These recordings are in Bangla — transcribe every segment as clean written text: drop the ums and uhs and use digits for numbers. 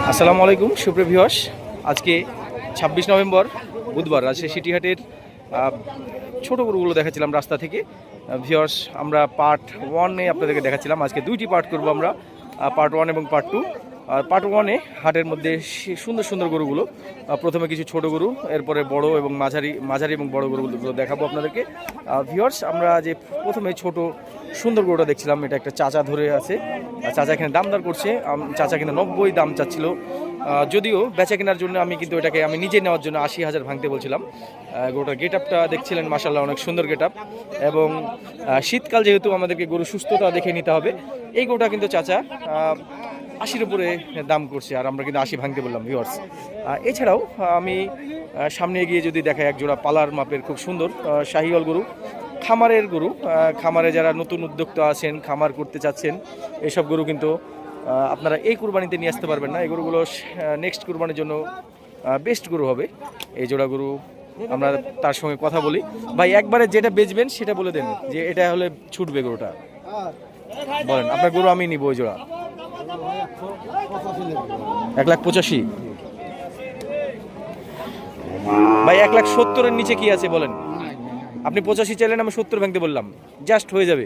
আসসালামু আলাইকুম সুপ্রিয় ভিউয়ার্স, আজকে 26 নভেম্বর বুধবার রাজশাহী সিটিহাটের ছোট গরুগুলো দেখাচ্ছিলাম রাস্তা থেকে। ভিউয়ার্স, আমরা পার্ট 1-এ আপনাদেরকে দেখাচ্ছিলাম। আজকে দুইটি পার্ট করব আমরা, পার্ট 1 এবং পার্ট 2। পার্ট 1-এ হাটের মধ্যে সুন্দর সুন্দর গরুগুলো, প্রথমে কিছু ছোট গরু, এরপরে বড় এবং মাঝারি এবং বড় গরুগুলো দেখাবো আপনাদেরকে। ভিউয়ার্স, আমরা যে প্রথমে ছোট সুন্দর গরুটা দেখছিলাম, এটা একটা চাচা ধরে আছে। চাচা এখানে দাম দর করছে। চাচা কিন্তু 90 দাম চাচ্ছিল, যদিও বেচা কেনার জন্য আমি কিন্তু এটাকে আমি নিজে নেওয়ার জন্য 80,000 ভাঙতে বলছিলাম। গরুটার গেট আপটা দেখছিলেন, মাশাআল্লাহ অনেক সুন্দর গেট আপ। এবং শীতকাল যেহেতু আমাদেরকে গরু সুস্থতা দেখে নিতে হবে, এই গরুটা কিন্তু চাচা 80-র উপরে দাম করছে, আর আমরা কিন্তু 80 ভাঙতে বললাম ভিউয়ার্স। এছাড়াও আমি সামনে এগিয়ে যদি দেখা, এক জোড়া পালার মাপের খুব সুন্দর শাহিওয়াল গরু, খামারের গরু। খামারে যারা নতুন উদ্যোক্তা আছেন, খামার করতে চাচ্ছেন, এসব গরু কিন্তু আপনারা এই কুরবানিতে নিয়ে আসতে পারবেন না। এই গরুগুলো নেক্সট কুরবানির জন্য বেস্ট গরু হবে। এই জোড়া গরু আমরা তার সঙ্গে কথা বলি। ভাই, একবারে যেটা বেচবেন সেটা বলে দেন, যে এটা হলে ছুটবে গরুটা। বলেন, আপনার গরু আমি নিব ওই জোড়া। 1,85,000। ভাই, 1,70,000-এর নিচে কি আছে বলেন? আপনি 85 চাইলেন, আমি 70 ভাঙতে বললাম, জাস্ট হয়ে যাবে।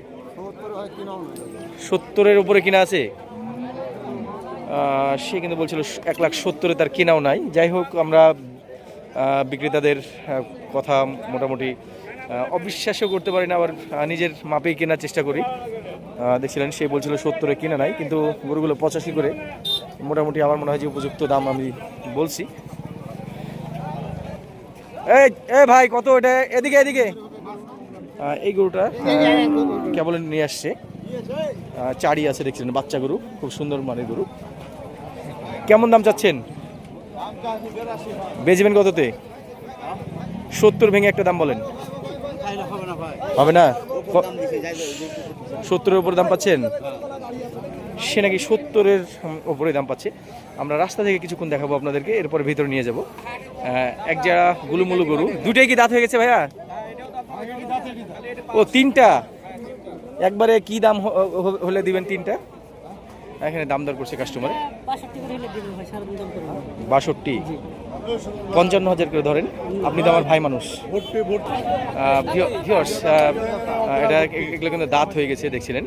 70-এর উপরে কিনা আছে। সে কিন্তু বলছিল 1,70,000-এ তার কেনাও নাই। যাই হোক, আমরা বিক্রেতাদের কথা মোটামুটি অবিশ্বাসও করতে পারি না, আবার নিজের মাপেই কেনার চেষ্টা করি। দেখছিলেন, সে বলছিল 70-এ কিনা নাই, কিন্তু গরুগুলো 85 করে মোটামুটি আমার মনে হয় যে উপযুক্ত দাম আমি বলছি। এই ভাই, কত এটা? এদিকে এদিকে। এই গরুটা কেবল নিয়ে আসছে, চারি আছে দেখছিলেন, বাচ্চা গরু, খুব সুন্দর মানের গরু। কেমন দাম চাচ্ছেন? বেচবেন কততে? 70 ভেঙে একটা দাম বলেন। হবে না? 70-এর উপরে দাম পাচ্ছেন? সে নাকি 70-এর উপরে দাম পাচ্ছে। আমরা রাস্তা থেকে কিছুক্ষণ দেখাবো আপনাদেরকে, এরপরে ভিতরে নিয়ে যাব। এক জায়গা গুলুমুলু গরু, দুটাই কি দাঁত হয়ে গেছে ভাইয়া? ও, 3টা একবারে। কি দাম হলে দিবেন 3টা? এখানে দাম দর করছে কাস্টমার 62, 55,000 করে ধরেন। আপনি তো আমার ভাই মানুষ। ভিউয়ার্স, এটা এগুলো কিন্তু দাঁত হয়ে গেছে দেখছিলেন।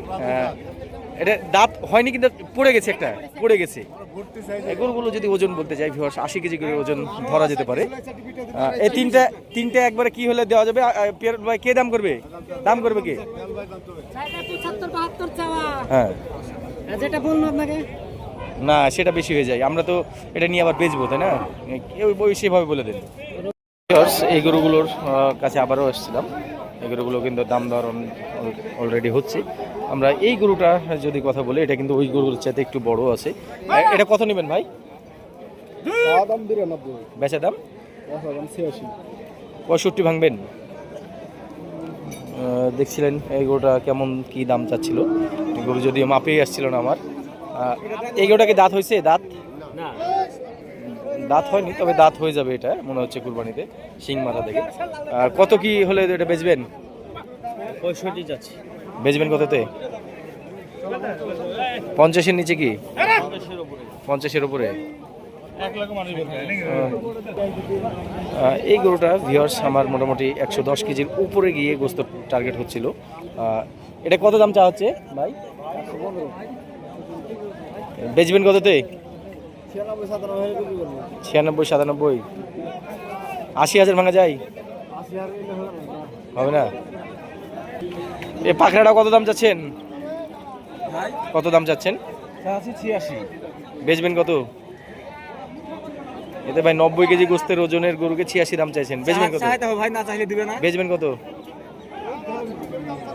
এটা দাঁত হয়নি, কিন্তু পড়ে গেছে, একটা পড়ে গেছে। এগুলো যদি ওজন বলতে যাই ভিউয়ার্স, 80 কেজি করে ওজন ধরা যেতে পারে। এই তিনটা একবারে কি হলে দেওয়া যাবে? ভাই, কে দাম করবে? দাম করবে কে? হ্যাঁ, যেটা বললাম আপনাকে, না সেটা বেশি হয়ে যায়। আমরা তো এটা নিয়ে আবার বেচবো, তাই না? সেভাবে বলে দেন। এই গরুগুলোর কাছে আবারও এসেছিলাম। এই গরুগুলো কিন্তু দাম দর অলরেডি হচ্ছে। আমরা এই গরুটা যদি কথা বলি, এটা কিন্তু ওই গরুর চাইতে একটু বড় আছে। এটা কত নেবেন ভাই? বেচা দাম 65 ভাঙবেন। দেখছিলেন এই গরুটা কেমন কি দাম চাচ্ছিল। গরু যদিও মাপেই আসছিল না আমার। এই গরুটাকে দাঁত হয়েছে? দাঁত হয়নি, তবে দাঁত হয়ে যাবে এটা মনে হচ্ছে কুরবানিতে, শিং মাথা থেকে। কত কি হলে এটা বেচবেন? 65 যাচ্ছে। বেচবেন কততে? 50-এর নিচে কি? 50-এর উপরে। এই গরুটা ভিউয়ার্স আমার মোটামুটি 110 কেজির উপরে গিয়ে গোস্ত টার্গেট হচ্ছিল। এটা কত দাম চা হচ্ছে ভাই? বেচবেন কততে? 96, 97। 80,000 ভাঙা যায়? হবে না। এই পাখরাটা কত দাম চাচ্ছেন? কত দাম চাচ্ছেন? 86। বেচবেন কত? এতে ভাই 90 কেজি গোস্তের ওজনের গরুকে 86 দাম চাইছেন, বেচবেন কত? ভাই না চাইলে দিবে না। বেচবেন কত?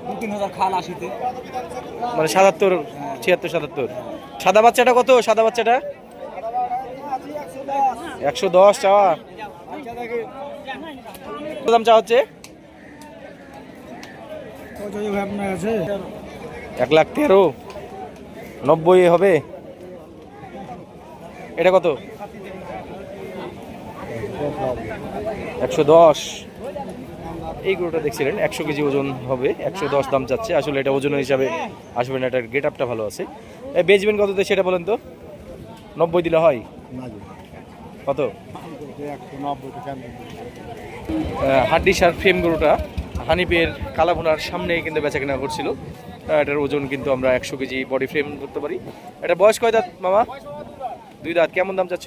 2-3,000 খাল 80-তে, মানে 77, 76, 77। সাদা বাচ্চাটা কত? সাদা বাচ্চাটা 110 চাওয়া। কত দাম চা হচ্ছে? 1,13,000। 90 হবে। এটা কত? 110। এই গরুটা দেখছিলেন 100 কেজি ওজন হবে, 110 দাম চাচ্ছে। আসলে এটা ওজন হিসাবে আসবে না, এটার গেট আপটা ভালো আছে। বেচবেন কততে সেটা বলেন তো? 90 দিলে হয়? কত? হাড্ডিসার ফ্রেম গরুটা হানিফের কালাভুনার সামনেই কিন্তু বেচা কেনা করছিল। এটার ওজন কিন্তু আমরা 100 কেজি বডি ফ্রেম করতে পারি। এটা বয়স কয় দাঁত মামা? 2 দাঁত। কেমন দাম চাচ্ছ?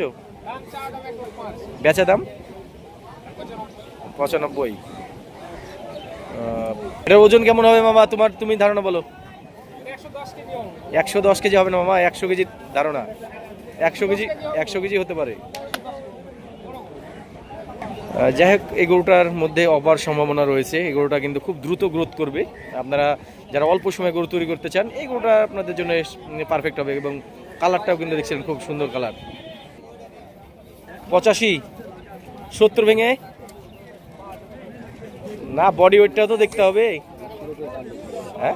বেচা দাম 95। এটার ওজন কেমন হবে মামা তুমি ধারণা বলো? 110 কেজি হবে না মামা? 100 কেজি ধারণা? 100 কেজি হতে পারে। যাই হোক, এই গরুটার মধ্যে অপার সম্ভাবনা রয়েছে। এই গরুটা কিন্তু খুব দ্রুত গ্রোথ করবে। আপনারা যারা অল্প সময় গরু তৈরি করতে চান, এই গরুটা আপনাদের জন্য পারফেক্ট হবে। এবং কালারটাও কিন্তু দেখছেন খুব সুন্দর কালার। 85, 70 ভেঙে না, বডি ওয়েটটাও তো দেখতে হবে। হ্যাঁ,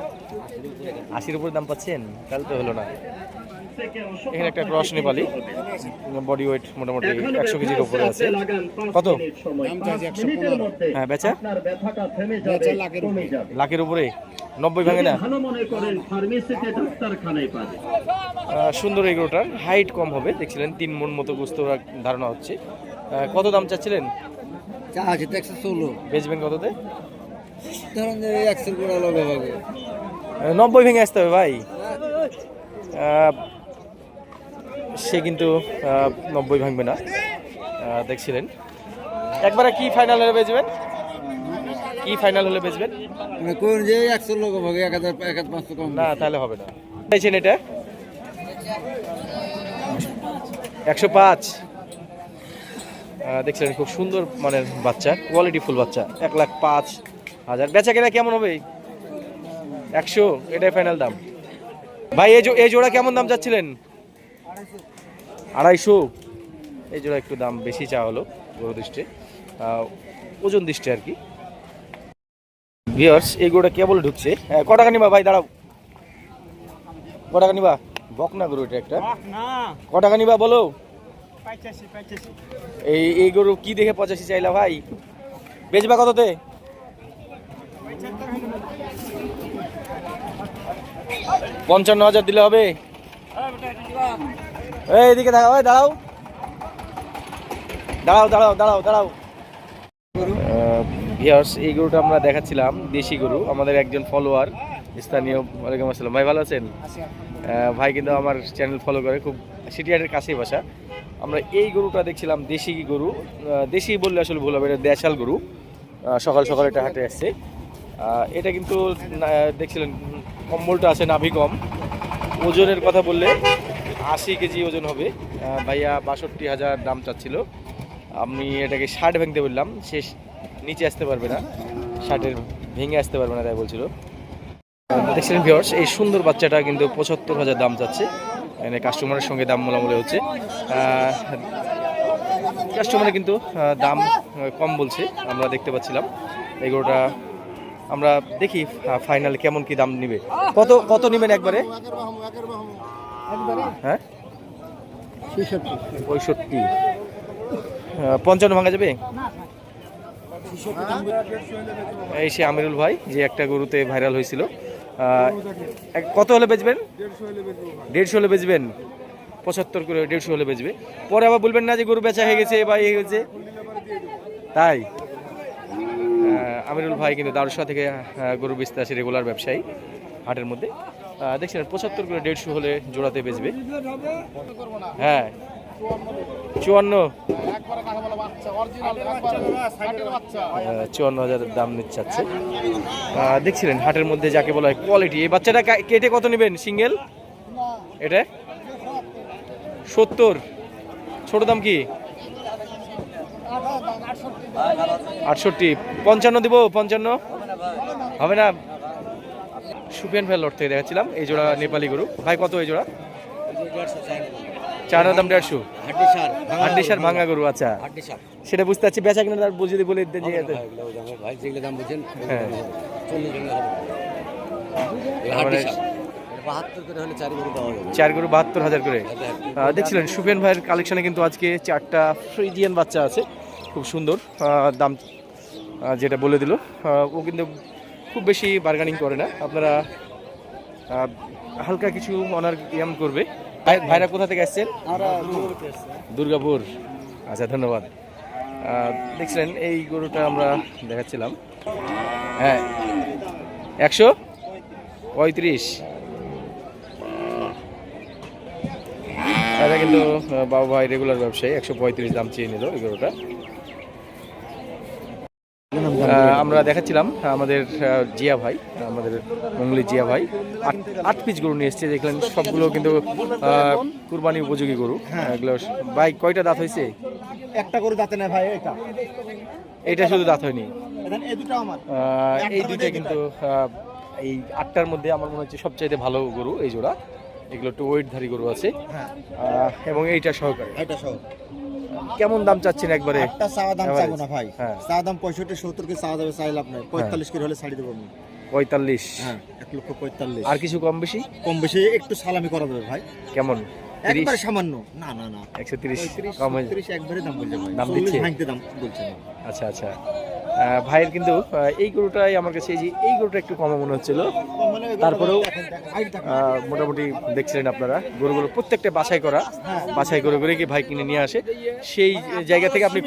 80-র উপরে দাম পাচ্ছেন? তাহলে তো হলো না। এখানে একটা ক্রস নেপালি, বডি ওয়েট মোটামুটি 100 কেজির উপরে আছে। কত? হ্যাঁ, বেচা লাখের উপরে। 90 ভাঙে না? সুন্দর। এই গরুটার হাইট কম হবে, দেখছিলেন 3 মণ মতো গোস্ত ধারণা হচ্ছে। কত দাম চাচ্ছিলেন? বেচবেন কততে? 90 ভেঙে আসতে হবে ভাই। সে কিন্তু 90 ভাঙবে না। দেখছিলেন একবারে কি ফাইনাল হলে বেচবেন? কি ফাইনাল হলে বেচবেন? না, তাহলে হবে না। চাইছেন এটা 105। দেখছিলেন খুব সুন্দর মানের বাচ্চা, কোয়ালিটি ফুল বাচ্চা। 1,05,000। বেচা কেনা কেমন হবে? 100, এটাই ফাইনাল দাম ভাই। এই জোড়া কেমন দাম চাচ্ছিলেন? 250। এই জোড়া একটু দাম বেশি চা হলো গরু দৃষ্টে, ওজন দৃষ্টে আর কি। ভিউয়ার্স, এই গরুটা কে বলে ঢুকছে? ক টাকা নিবা ভাই? দাঁড়াও, ক টাকা নিবা? বকনা গরু এটা একটা। ক টাকা নিবা বলো? এই গরু কি দেখে 85 চাইলা ভাই? বেচবা কততে? 55,000 দিলে হবে? এইদিকে দাঁড়াও, দাঁড়াও দাঁড়াও দাঁড়াও দাঁড়াও দাঁড়াও। ভিউয়ার্স, এই গরুটা আমরা দেখাচ্ছিলাম, দেশি গরু। আমাদের একজন ফলোয়ার স্থানীয়। ওয়ালাইকুম আসসালাম ভাই, ভালো আছেন? ভাই কিন্তু আমার চ্যানেল ফলো করে, খুব সিটিহাটের কাছেই বাসা। আমরা এই গরুটা দেখছিলাম, দেশি গরু। দেশি বললে আসলে ভুল হবে, এটা দেশাল গরু। সকাল সকাল এটা হাটে আসছে। এটা কিন্তু দেখছিলেন কম্বলটা আছে, নাভি কম। ওজনের কথা বললে 80 কেজি ওজন হবে। ভাইয়া 62,000 দাম চাচ্ছিল। আমি এটাকে 60 ভাঙতে বললাম, শেষ নিচে আসতে পারবে না, 60-এর ভেঙে আসতে পারবে না তাই বলছিল। দেখছিলেন ভিউয়ার্স, এই সুন্দর বাচ্চাটা কিন্তু 75,000 দাম চাচ্ছে। এখানে কাস্টমারের সঙ্গে দাম মোলামুলি হচ্ছে। কাস্টমারে কিন্তু দাম কম বলছে, আমরা দেখতে পাচ্ছিলাম। এগুলোটা আমরা দেখি ফাইনাল কেমন কি দাম নিবে। কত নেবেন একবারে? হ্যাঁ, 65। 55 ভাঙা যাবে? এই সে আমিরুল ভাই, যে একটা গরুতে ভাইরাল হয়েছিল। কত হলে বেচবেন? 150 হলে বেচবেন? 75 করে 150 হলে বেচবে। পরে আবার বলবেন না যে গরু বেচা হয়ে গেছে বা এই হয়েছে। তাই আমিরুল ভাই কিন্তু দারুশা থেকে গরু বেচতে আসে, রেগুলার ব্যবসায়ী হাটের মধ্যে। দেখছেন 75 করে 150 হলে জোড়াতে বেচবে। হ্যাঁ, 54। 54,000 দাম নিচ্ছে। দেখছিলেন হাটের মধ্যে যাকে বলা হয় কোয়ালিটি। এই বাচ্চাটা কেটে কত নেবেন সিঙ্গেল? এটা 70। ছোট দাম কি? 68। 55 দিব? 55 হবে না? সুফিয়ান ভাই লট থেকে দেখাচ্ছিলাম এই জোড়া নেপালি গরু। ভাই কত এই জোড়া? 4 দাম 150। হাড্ডিসার ভাঙা গরু। আচ্ছা, সেটা বুঝতে পারছি। বেচা কিনা তার বুঝে বলে দাম বুঝেন। হ্যাঁ, 4 গরু 72,000 করে। দেখছিলেন সুফিয়ান ভাইয়ের কালেকশনে কিন্তু আজকে 4টা ফ্রিজিয়ান বাচ্চা আছে, খুব সুন্দর। দাম যেটা বলে দিল, ও কিন্তু খুব বেশি বার্গেনিং করে না। আপনারা হালকা কিছু অনার করবে। ভাইরা কোথা থেকে আসছেন? দুর্গাপুর। আচ্ছা, ধন্যবাদ। দেখছিলেন এই গরুটা আমরা দেখাচ্ছিলাম। হ্যাঁ, 135। এটা কিন্তু বাবু ভাই রেগুলার ব্যবসায়ী, 135 দাম চেয়ে নিল এই গরুটা। আমরা দেখাচ্ছিলাম আমাদের জিয়া ভাই, আমাদের মঙ্গলি জিয়া ভাই 8 পিস গরু নিয়ে এসছে। দেখলেন সবগুলো কিন্তু কুরবানি উপযোগী গরু। এগুলো ভাই কয়টা দাঁত হয়েছে? একটা গরু দাঁতে না ভাই, এটা শুধু দাঁত হয়নি, এই দুইটা এই কিন্তু এই 8টার মধ্যে আমার মনে হচ্ছে সবচাইতে ভালো গরু এই জোড়া। এগুলো একটু ওয়েটধারী গরু আছে এবং এইটা সহকারে। কেমন দাম চাচ্ছেন একবারে? একটা চাওয়া দাম চাবো না ভাই, হ্যাঁ চাওয়া দাম 65-70 কে চাওয়া যাবে, চাইলে আপনার 45 করে হলে ছাড়ি দেবো আমি। 45? হ্যাঁ, 1,45,000। আর কিছু কম বেশি? কম বেশি একটু সালামি করা যাবে ভাই। কেমন? একবার সামান্য। না না না, 130 কম 30 একবারে দাম বলছে ভাই, দাম দিচ্ছে, ভাঙতে দাম বলছে না। আচ্ছা আচ্ছা। ভাইয়ের কিন্তু এই গরুটাই আমার কাছে, এই গরুটা একটু কম মনে হচ্ছিল। তারপরেও মোটামুটি দেখছিলেন আপনারা গরুগুলো প্রত্যেকটা বাছাই করা, বাছাই করে করে কি ভাই কিনে নিয়ে আসে। সেই জায়গা থেকে আপনি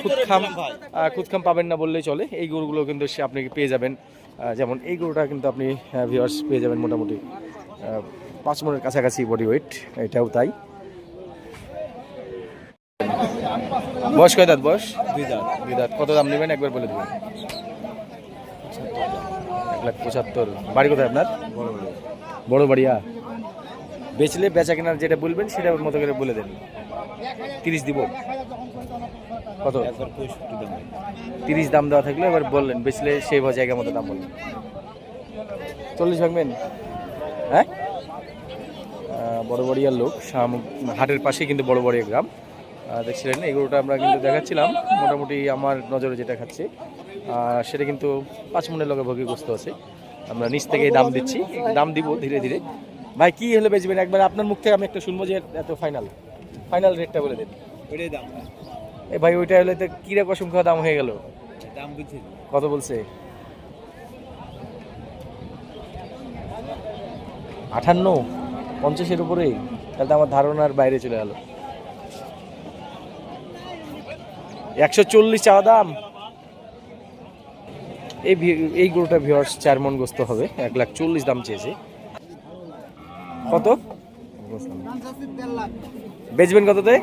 খুদখাম পাবেন না বললেই চলে। এই গরুগুলো কিন্তু আপনি পেয়ে যাবেন। যেমন এই গরুটা কিন্তু আপনি ভিউয়ার্স পেয়ে যাবেন মোটামুটি 5 মণের কাছাকাছি বডি ওয়েট, এটাও তাই। বয়স কয় দাঁত? বয়স 2 দাঁত। 2 দাঁত। কত দাম নেবেন একবার বলে দেবেন? 1,75,000। বাড়ি কোথায় আপনার? বড় বাড়িয়া। বেচলে বেচা কেনার যেটা বলবেন সেটা মতো করে বলে দেন। 30 দিব। কত? 30 দাম দেওয়া থাকলে এবার বললেন, বেচলে সেই জায়গা মতো দাম বললেন। 40 ভাঙবেন? হ্যাঁ, বড় বড়িয়ার লোক, হাটের পাশে কিন্তু বড় বড়িয়া গ্রাম। দেখছিলেন এই গরুটা আমরা কিন্তু দেখাচ্ছিলাম। মোটামুটি আমার নজরে যেটা খাচ্ছে সেটা কিন্তু 5 মণের লগে ভোগীগ্রস্ত আছে। আমরা নিচ থেকে দাম দিচ্ছি, দাম দিব ধীরে ধীরে। ভাই কি হলে বেচবেন একবার আপনার মুখ থেকে আমি একটা শুনবো যে এত ফাইনাল রেটটা বলে দেন। ওইটাই দাম এ ভাই, ওইটা হলে তো কিরা অসংখ্য দাম হয়ে গেল। দাম বুঝছি। কত বলছে? 58? 50-এর উপরে? তাহলে তো আমার ধারণার বাইরে চলে গেল। 140 চাওয়া দাম। এই গরুটা ভিউয়ার্স 4 মণ গোস্ত হবে, 1,40,000 দাম চেয়েছে। কত বেচবেন কততে?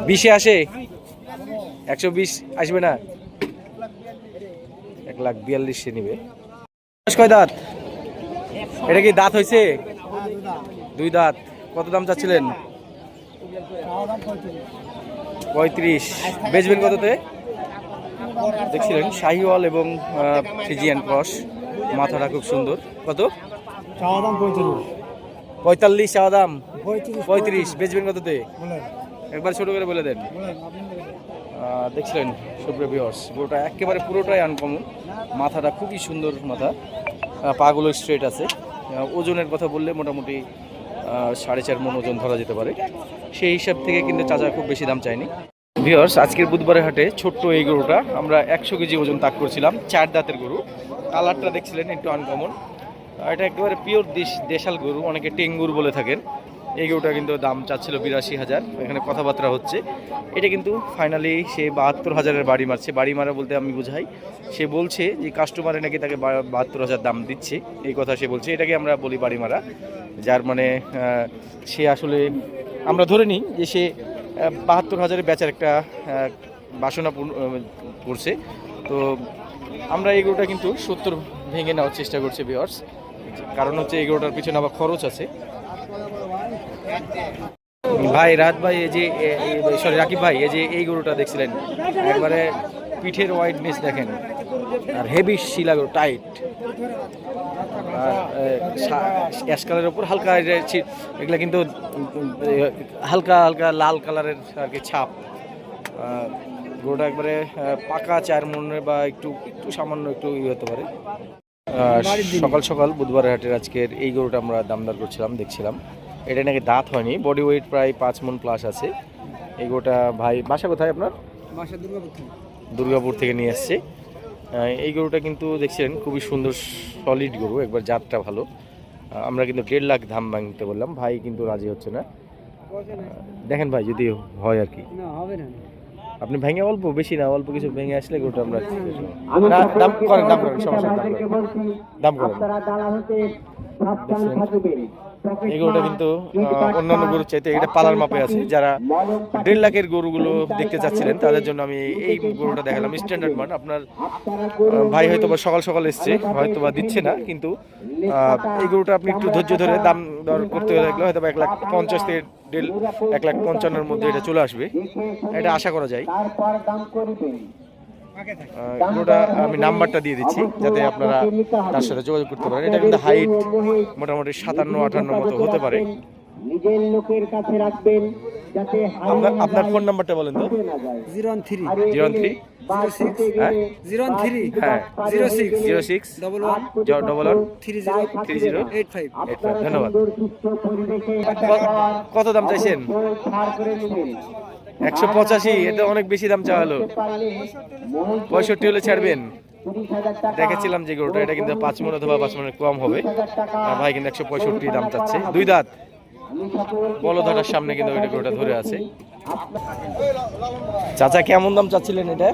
20-এ আসে? 120 আসবে না? 1,42,000 নিবে। কয় দাঁত? এটা কি দাঁত হয়েছে? 2 দাঁত। কত দাম চাচ্ছিলেন? 35। বেচবেন কততে? দেখছিলেন শাহিওয়াল এবং ফিজিয়ান ক্রস, মাথাটা খুব সুন্দর। কত? 45 চাওয়া দাম। 35 বেচবেন কততে? একবার ছোট করে বলে দেন। দেখছিলেন সুপ্রিয় ভিউয়ার্স, গরুটা একেবারে পুরোটাই আনকমন। মাথাটা খুবই সুন্দর মাথা, পাগুলো স্ট্রেট আছে। ওজনের কথা বললে মোটামুটি 4.5 মণ ওজন ধরা যেতে পারে। সেই হিসাব থেকে কিন্তু চাচা খুব বেশি দাম চায়নি। ভিউয়ার্স, আজকের বুধবারের হাটে ছোট্ট এই গরুটা আমরা 100 কেজি ওজন তাক করছিলাম। 4 দাঁতের গরু, কালারটা দেখছিলেন একটু আনকমন। এটা একেবারে পিওর দেশাল গরু, অনেকে টেঙ্গুর বলে থাকেন। এই গরুটা কিন্তু দাম চাচ্ছিল 82,000। এখানে কথাবার্তা হচ্ছে। এটা কিন্তু ফাইনালি সে 72,000-এর বাড়ি মারছে। বাড়ি মারা বলতে আমি বুঝাই, সে বলছে যে কাস্টমারে নাকি তাকে 72,000 দাম দিচ্ছে, এই কথা সে বলছে। এটাকে আমরা বলি বাড়ি মারা, যার মানে সে আসলে আমরা ধরে নিই যে সে 72,000-এ বেচার একটা বাসনা করছে। তো আমরা এই গরুটা কিন্তু 70 ভেঙে নেওয়ার চেষ্টা করছি ভিউয়ার্স, কারণ হচ্ছে এই গরুটার পিছনে আবার খরচ আছে। ভাই রাত ভাই, এই যে রাকিব ভাই, এই যে এই গরুটা দেখছিলেন, একবারে পিঠের ওয়াইডনেস দেখেন, আর হেভি শিলা গরু, টাইট। অ্যাশ কালারের উপর হালকা, এগুলা কিন্তু হালকা হালকা লাল কালারের আর কি ছাপ। গরুটা একবারে পাকা 4 মণের বা একটু সামান্য একটু হতে পারে। সকাল সকাল বুধবারের হাটের আজকের এই গরুটা আমরা দামদার করছিলাম, দেখছিলাম। এটা নাকি দাঁত হয়নি, বডি ওয়েট প্রায় 5 মণ প্লাস আছে। এই গরুটা ভাই বাসা কোথায় আপনার? বাসা দুর্গাপুর থেকে নিয়ে আসছে। এই গরুটা কিন্তু দেখছেন খুবই সুন্দর সলিড গরু, একবার জাতটা ভালো। আমরা কিন্তু 1.5 লাখ দাম ভাঙতে বললাম, ভাই কিন্তু রাজি হচ্ছে না। দেখেন ভাই যদি হয় আর কি, আপনি ভেঙে অল্প বেশি না, অল্প কিছু ভেঙে আসলে গরুটা আমরা না, দাম করেন সমস্যা নেই, দাম করেন। এই গরুটা কিন্তু অন্যান্য গরুর চাইতে এটা পালার মাপে আছে। যারা 1.5 লাখের গরুগুলো দেখতে চাচ্ছিলেন তাদের জন্য আমি এই গরুটা দেখালাম, স্ট্যান্ডার্ড মান। আপনার ভাই হয়তো বা সকাল সকাল এসছে, হয়তো বা দিচ্ছে না, কিন্তু এই গরুটা আপনি একটু ধৈর্য ধরে দাম দর করতে লাগলে হয়তো বা 1,50,000 থেকে 1,55,000-এর মধ্যে এটা চলে আসবে, এটা আশা করা যায়। গরুটা আমি নাম্বারটা দিয়ে দিচ্ছি যাতে আপনারা তার সাথে যোগাযোগ করতে পারেন। এটা কিন্তু হাইট মোটামুটি 57-58 মতো হতে পারে। নিজের লোকের কাছে রাখবেন যাতে আপনার ফোন নাম্বারটা বলেন তো। 013 03 হ্যাঁ 013 হ্যাঁ 06 11 3085 ধন্যবাদ। কত দাম চাইছেন? 185। এটা অনেক বেশি দাম চাওয়া হলো। 65 হলে ছাড়বেন? দেখেছিলাম যে গরুটা, এটা কিন্তু 5 মণ অথবা 5 মণের কম হবে। ভাই কিন্তু 165 দাম চাচ্ছে। 2 দাঁত, বলধাটার সামনে কিন্তু ওইটা গরুটা ধরে আছে। চাচা কেমন দাম চাচ্ছিলেন এটা?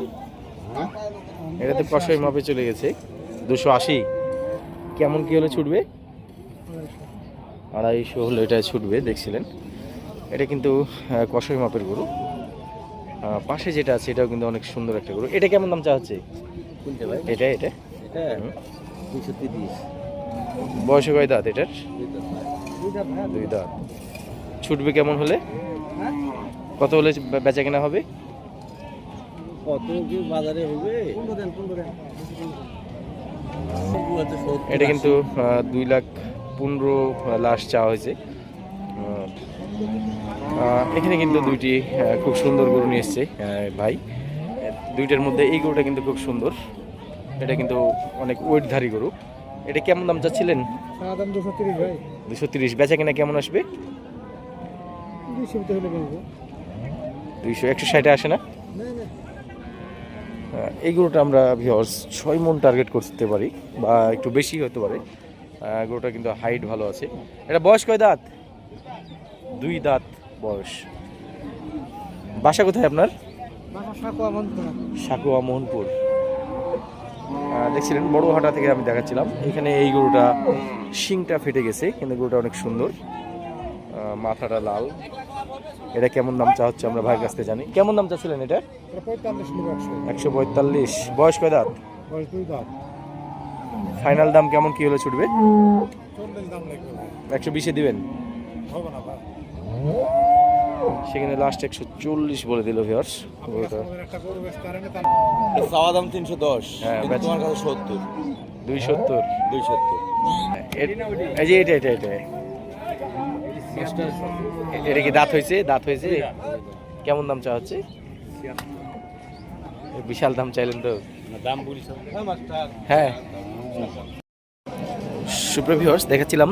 এটা তো কষাই মাপে চলে গেছে। 280। কেমন কি হলে ছুটবে? 250 হলে এটা ছুটবে, দেখছিলেন। এটা কিন্তু কষাই মাপের গরু। পাশে যেটা আছে এটাও কিন্তু অনেক সুন্দর একটা গরু। এটা কেমন দাম চা হচ্ছে? এটা 230 বয়স কয় দাঁত এটার? 2 দাঁত। ছুটবে কেমন হলে? কত হলে বেচা কেনা হবে? কত কি বাজারে হবে? এটা কিন্তু 2,15,000 লাস্ট চাওয়া হয়েছে। এখানে কিন্তু দুইটি খুব সুন্দর গরু নিয়ে এসছে ভাই। দুইটার মধ্যে এই গরুটা কিন্তু খুব সুন্দর। এটা কিন্তু অনেক ওয়েটধারী গরু। এটা কেমন দাম চাচ্ছিলেন? দাম 230 ভাই। 230। বেচা কেনা কেমন আসবে? 200 হলে বলবো। 200 160 আসে না? এই গরুটা আমরা ভিউয়ার্স 6 মণ টার্গেট করতে পারি বা একটু বেশি হতে পারে। গরুটা কিন্তু হাইট ভালো আছে। এটা বয়স কয় দাঁত? 2 দাঁত বয়স। বাসা কোথায় আপনার? সাকুয়া মোহনপুর। দেখছিলেন বড় হাটা থেকে আমি দেখাচ্ছিলাম। এখানে এই গরুটা শিংটা ফেটে গেছে, কিন্তু গরুটা অনেক সুন্দর, মাথাটা লাল। এটা কেমন দাম চা হচ্ছে আমরা ভাইয়ের কাছ থেকে জানি। কেমন দাম চাচ্ছিলেন এটা? 145। বয়স কয় দাঁত? 2 ফাইনাল দাম কেমন কি হলে ছুটবে? 120-এ দিবেন? সেখানে লাস্ট 140 বলে দিল ভিউয়ার্স। চাওয়া দাম 310, হ্যাঁ, তোমার কাছে 70। 270। 270। এই যে এটা এটা কি দাঁত হয়েছে? দাঁত হয়েছে? কেমন দাম চা হচ্ছে? বিশাল দাম চাইলেন তো। দাম বলিস হ্যাঁ, সুপ্রিয় ভিউয়ার্স, দেখাচ্ছিলাম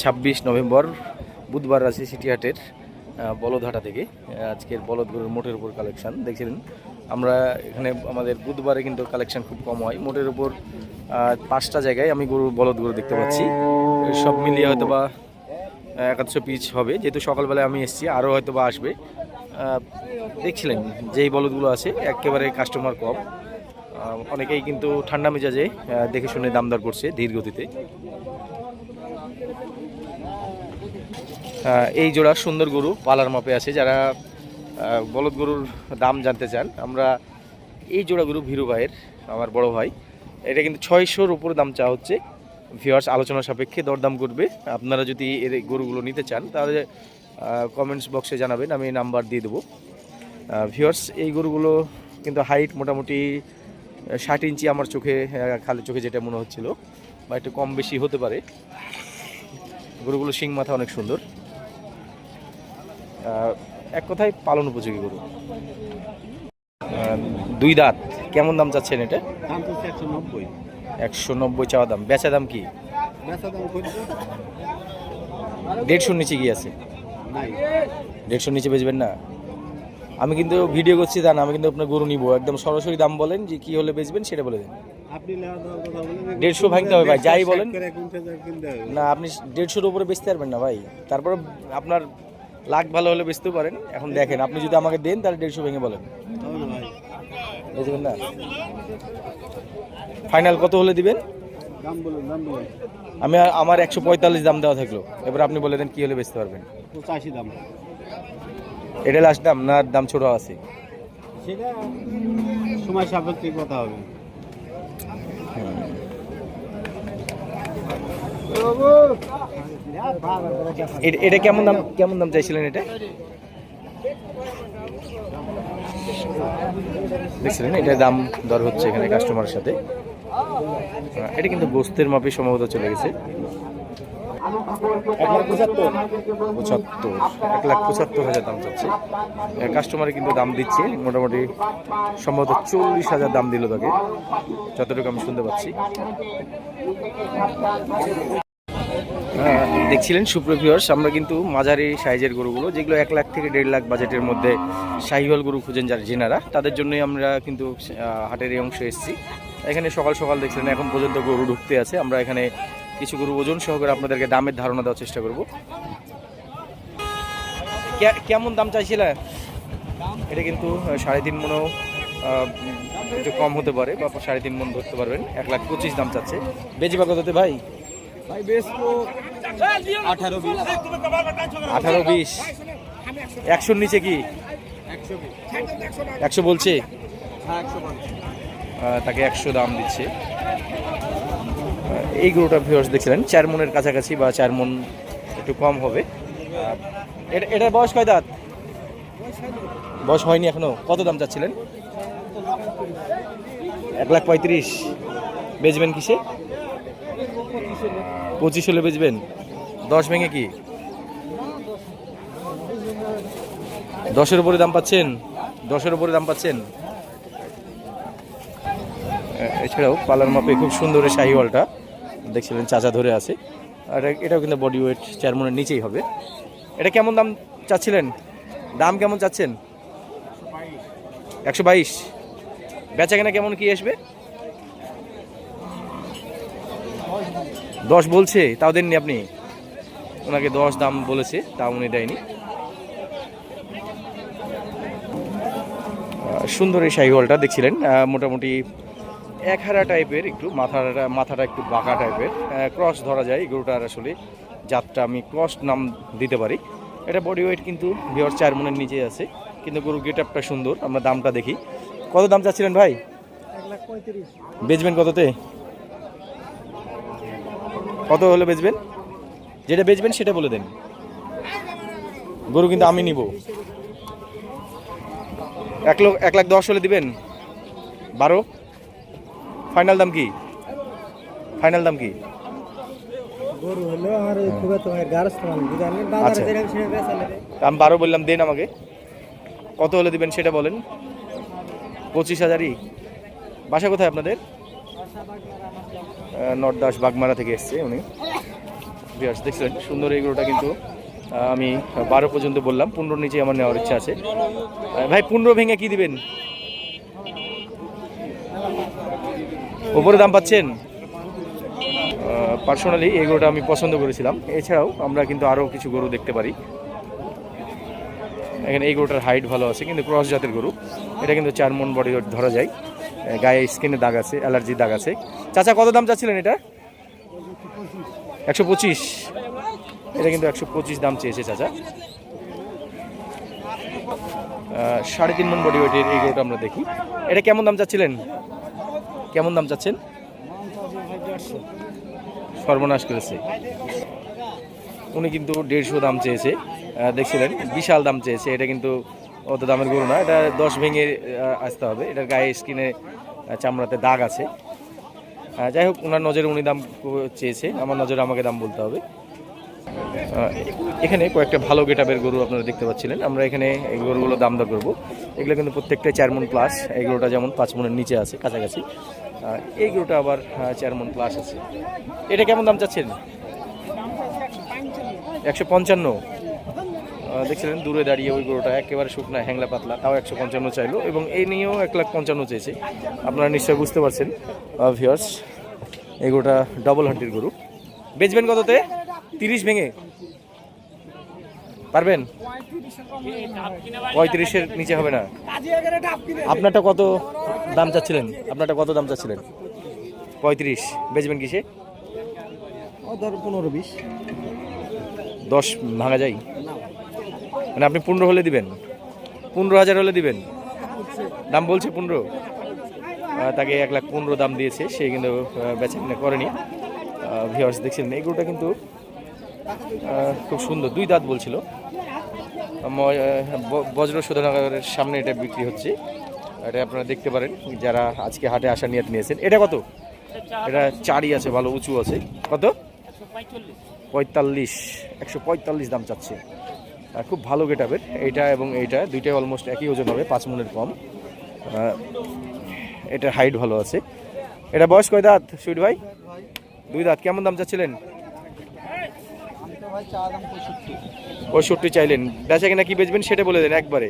26 নভেম্বর বুধবার আছে সিটিহাটের বলদহাটা থেকে আজকের বলদ গরুর মোটের উপর কালেকশন দেখছিলেন। আমরা এখানে আমাদের বুধবারে কিন্তু কালেকশন খুব কম হয়। মোটের উপর 5টা জায়গায় আমি বলদ গরু দেখতে পাচ্ছি। সব মিলিয়ে হয়তো বা 100 পিস হবে, যেহেতু সকালবেলায় আমি এসেছি, আরও হয়তো বা আসবে। দেখছিলেন যেই বলদগুলো আছে একেবারে কাস্টমার কম। অনেকেই কিন্তু ঠান্ডা মেজাজে দেখে শুনে দাম দর করছে ধীর গতিতে। এই জোড়া সুন্দর গরু পালার মাপে আছে। যারা বলদ গরুর দাম জানতে চান, আমরা এই জোড়া গরু ভীরু ভাইয়ের, আমার বড় ভাই, এটা কিন্তু 600-র উপরে দাম চা হচ্ছে। ভিউয়ার্স আলোচনা সাপেক্ষে দরদাম করবে। আপনারা যদি এর গরুগুলো নিতে চান তাহলে কমেন্টস বক্সে জানাবেন, আমি নাম্বার দিয়ে দেবো। ভিউয়ার্স এই গরুগুলো কিন্তু হাইট মোটামুটি 60 ইঞ্চি আমার চোখে, খালি চোখে যেটা মনে হচ্ছিল, বা একটু কম বেশি হতে পারে। গরুগুলো শিং মাথা অনেক সুন্দর, এক কথায় পালন উপযোগী গরু। 2 দাঁত। কেমন দাম চাচ্ছেন এটা? দাম তো 190। 190 চাওয়া দাম। বেচা দাম কি? বেচা দাম কত? 150 নিচে কি আছে? নাই। 150 নিচে বেচবেন না? আমি কিন্তু ভিডিও করছি তা না, আমি কিন্তু আপনার গরু নিব, একদম সরাসরি দাম বলেন যে কি হলে বেচবেন সেটা বলে দেন। আপনি নেওয়া দেওয়ার কথা বলেন, 150 ভাঙতে হবে ভাই, যাই বলেন। 160 করে 1 কিনতে হবে। না আপনি 150-এর উপরে বেচতে পারবেন না ভাই, তারপর আপনার লাখ ভালো হলে বেচতেও পারেন। এখন দেখেন আপনি যদি আমাকে দেন তাহলে 150 ভেঙে বলেন, হবে না ভাই, বুঝবেন না। ফাইনাল কত হলে দিবেন? দাম বলুন, দাম বলুন। আমি আমার 145 দাম দেওয়া থাকলো, এবার আপনি বলে দেন কি হলে বেচতে পারবেন। 85 দাম। এটা লাস্ট দাম না দাম ছোট আছে? সেটা সময় সাপেক্ষে কথা হবে। এটা কেমন দাম চাইছিলেন এটা? দেখছিলেন এটা দাম দর হচ্ছে এখানে কাস্টমারের সাথে। এটা কিন্তু গোস্তের মাপে সম্ভবত চলে গেছে। 1,75,000 দাম চাচ্ছে কাস্টমারে, কিন্তু দাম দিচ্ছে মোটামুটি সম্ভবত 40,000 দাম দিল তাকে, যতটুকু আমি শুনতে পাচ্ছি। দেখছিলেন সুপ্রিয় ভিউয়ার্স, আমরা কিন্তু মাঝারি সাইজের গরুগুলো যেগুলো 1 লাখ থেকে 1.5 লাখ বাজেটের মধ্যে শাহিওয়াল গরু খুঁজেন যারা জেনারা, তাদের জন্যই আমরা কিন্তু হাটের এই অংশে এসেছি। এখানে সকাল সকাল দেখছিলেন এখন পর্যন্ত গরু ঢুকতে আছে। আমরা এখানে কিছু গরু ওজন সহকারে আপনাদেরকে দামের ধারণা দেওয়ার চেষ্টা করব। কেমন দাম চাইছিলেন? এটা কিন্তু 3.5 মনও একটু কম হতে পারে, বা 3.5 মন ধরতে পারবেন। 1,25,000 দাম চাচ্ছে। বেচিবা কততে ভাই? ভাই বেশ তো 18-20। 18-20। 100-র নিচে কি? 100 বলছে, তাকে 100 দাম দিচ্ছে। এই গরুটা ভিউয়ার্স দেখছিলেন 4 মনের কাছাকাছি বা 4 মন একটু কম হবে। এটার বয়স কয় দাঁত? বয়স হয়নি এখনো। কত দাম চাচ্ছিলেন? 1,35,000। বেচবেন কিসে? 25 হলে বেচবেন। 10 ভেঙে কি? 10-এর উপরে দাম পাচ্ছেন? 10-এর উপরে দাম পাচ্ছেন? এছাড়াও পালার মাপে খুব সুন্দর এই শাহিওয়ালটা দেখছিলেন চাচা ধরে আছে, আর এটাও কিন্তু বডি ওয়েট 4 মনের নিচেই হবে। এটা কেমন দাম চাচ্ছিলেন? দাম কেমন চাচ্ছেন? 122। বেচা কেনা কেমন কি আসবে? 10 বলছে, তাও দেননি আপনি? ওনাকে 10 দাম বলেছে, তাও উনি দেয়নি। সুন্দর এই শাহিওয়ালটা দেখছিলেন মোটামুটি 1 টাইপের, একটু মাথাটা একটু বাঁকা টাইপের, ক্রস ধরা যায় এই গরুটার। আসলে জাতটা আমি ক্রস নাম দিতে পারি। এটা বডি ওয়েট কিন্তু ভিউয়ার্স 4 মনের নিচে আছে, কিন্তু গরু গেট আপটা সুন্দর। আমরা দামটা দেখি, কত দাম চাচ্ছিলেন ভাই? 1,35,000। বেচবেন কততে? কত হলে বেচবেন? যেটা বেচবেন সেটা বলে দেন। গরু কিন্তু আমি নিব। 1,10,000 হলে দিবেন? 12? ফাইনাল দাম কি? ফাইনাল দাম কি? গরু হলো আর খুব তো গারস মাল বুঝালেন, বাজারে যেরকম সেরকম বেচালে। আমি 12 বললাম, দেন আমাকে। কত হলে দিবেন সেটা বলেন। 25,000ই? বাসা কোথায় আপনাদের? নর্দাস বাগমারা থেকে এসছে উনি। ভিউয়ার্স দেখছিলেন সুন্দর এই গরুটা, কিন্তু আমি 12 পর্যন্ত বললাম, 15 নিচে আমার নেওয়ার ইচ্ছা আছে। ভাই 15 ভেঙে কি দিবেন? উপরে দাম পাচ্ছেন? পার্সোনালি এই গরুটা আমি পছন্দ করেছিলাম। এছাড়াও আমরা কিন্তু আরও কিছু গরু দেখতে পারি। এখানে এই গরুটার হাইট ভালো আছে, কিন্তু ক্রস জাতের গরু। এটা কিন্তু 4 মন বডি ধরা যায়। গায়ে স্কিনে দাগ আছে, অ্যালার্জির দাগ আছে। চাচা কত দাম চাচ্ছিলেন এটা? 125। এটা কিন্তু 125 দাম চেয়েছে চাচা। 3.5 মন বডি ওয়েটের এই গরুটা আমরা দেখি। এটা কেমন দাম চাচ্ছিলেন? কেমন দাম চাচ্ছেন? সর্বনাশ করেছে। উনি কিন্তু 150 দাম চেয়েছে। দেখছিলেন বিশাল দাম চেয়েছে। এটা কিন্তু অত দামের গরু না, এটা 10 ভেঙে আসতে হবে। এটার গায়ে স্কিনে চামড়াতে দাগ আছে। যাই হোক, ওনার নজরে উনি দাম চেয়েছে, আমার নজরে আমাকে দাম বলতে হবে। এখানে কয়েকটা ভালো গেটআপের গরু আপনারা দেখতে পাচ্ছিলেন। আমরা এখানে এই গরুগুলো দাম দর করবো। এগুলো কিন্তু প্রত্যেকটাই 4 মন প্লাস। এই গরুটা যেমন 5 মনের নিচে আছে কাছাকাছি, এই গরুটা আবার 4 মন প্লাস আছে। এটা কেমন দাম চাচ্ছেন? 155। দেখছিলেন দূরে দাঁড়িয়ে ওই গরুটা একেবারে শুকনা হ্যাংলা পাতলা, তাও 155 চাইলো, এবং এই নিয়েও 1,55,000 চেয়েছে। আপনারা নিশ্চয়ই বুঝতে পারছেন ভিউয়ার্স, এই গরুটা ডবল হান্টির গরু। বেচবেন কততে? 30 ভেঙে পারবেন? 35-এর নিচে হবে না। আপনারটা কত দাম চাচ্ছিলেন? 35। বেচবেন কিসে? ও ধর 15-20। 10 ভাঙা যায়? মানে আপনি 15 হলে দিবেন? 15,000 হলে দিবেন? দাম বলছে 15। তাকে 1,15,000 দাম দিয়েছে, সে কিন্তু বেচা কিনা করেনি। ভিউয়ার্স দেখছিলেন এই গরুটা কিন্তু খুব সুন্দর, 2 দাঁত বলছিল। বজ্র শোধনাগারের সামনে এটা বিক্রি হচ্ছে, এটা আপনারা দেখতে পারেন যারা আজকে হাটে আসার নিয়ত নিয়েছেন। এটা কত? এটা 4ই আছে, ভালো উঁচু আছে। কত? 45। 145 দাম চাচ্ছে। খুব ভালো গেটআপের এইটা এবং এইটা, দুইটাই অলমোস্ট একই ওজন হবে, 5 মণের কম। এটার হাইট ভালো আছে। এটা বয়স কয় দাঁত সুইট ভাই? 2 দাঁত। কেমন দাম চাচ্ছিলেন? 65 চাইলেন। বেচা কিনা কি বেচবেন সেটা বলে দেন একবারে।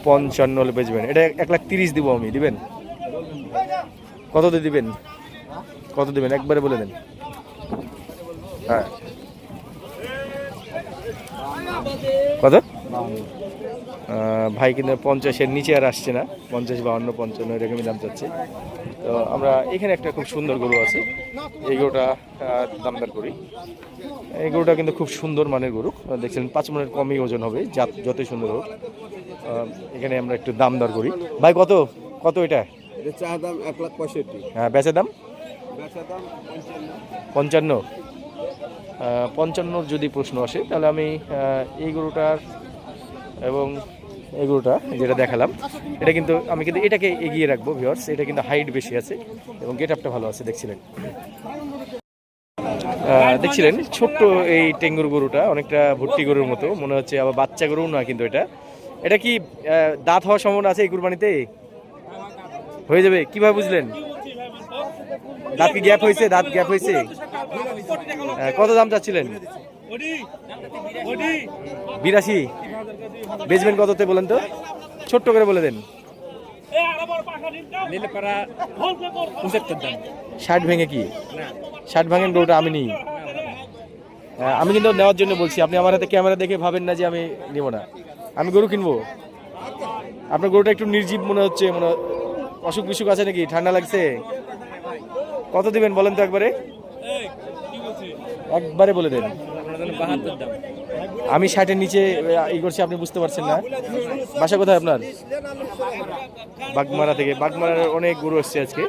55 হলে বেচবেন। এটা 1,30,000 দিব আমি, দিবেন? কততে দিবেন? কত দিবেন একবারে বলে দেন। হ্যাঁ, কত? ভাই কিন্তু 50-এর নিচে আর আসছে না, 50, 52, 55 এরকমই দাম চাচ্ছে। তো আমরা এখানে একটা খুব সুন্দর গরু আছে, এই গরুটা দামদার করি। এই গরুটা কিন্তু খুব সুন্দর মানের গরু, দেখছেন 5 মণের কমই ওজন হবে, যতই সুন্দর হোক। এখানে আমরা একটু দামদার করি। ভাই কত কত এটা? চা দাম 1,65,000। হ্যাঁ, বেচা দাম 55। 55 যদি প্রশ্ন আসে তাহলে আমি এই গরুটার এবং এই গরুটা যেটা দেখালাম, এটা কিন্তু আমি কিন্তু এটাকে এগিয়ে রাখবো ভিউয়ার্স। এটা কিন্তু হাইট বেশি আছে এবং গেটআপটা ভালো আছে। দেখছিলেন ছোট্ট এই টেঙ্গুর গরুটা, অনেকটা ভুট্টি গরুর মতো মনে হচ্ছে, আবার বাচ্চা গরু না কিন্তু। এটা কি দাঁত হওয়ার সম্ভাবনা আছে এই কুরবানিতে? হয়ে যাবে? কিভাবে বুঝলেন? দাঁত কি গ্যাপ হয়েছে? দাঁত গ্যাপ হয়েছে? কত দাম চাচ্ছিলেন? 82। বেচবেন কততে বলেন তো, ছোট্ট করে বলে দেন। 60 ভেঙে কি? 60 ভাঙেন গরুটা আমি নিই। আমি কিন্তু নেওয়ার জন্য বলছি, আপনি আমার হাতে ক্যামেরা দেখে ভাবেন না যে আমি নিব না। আমি গরু কিনবো। আপনার গরুটা একটু নির্জীব মনে হচ্ছে, অসুখ বিসুখ আছে নাকি? ঠান্ডা লাগছে? কত দিবেন বলেন তো একবারে? একবারে বলে দেন। আমি 60-এর নিচে ই করছি, আপনি বুঝতে পারছেন না। বাসা কোথায় আপনার? বাগমারা থেকে। বাগমারার অনেক গরু আসছে আজকে।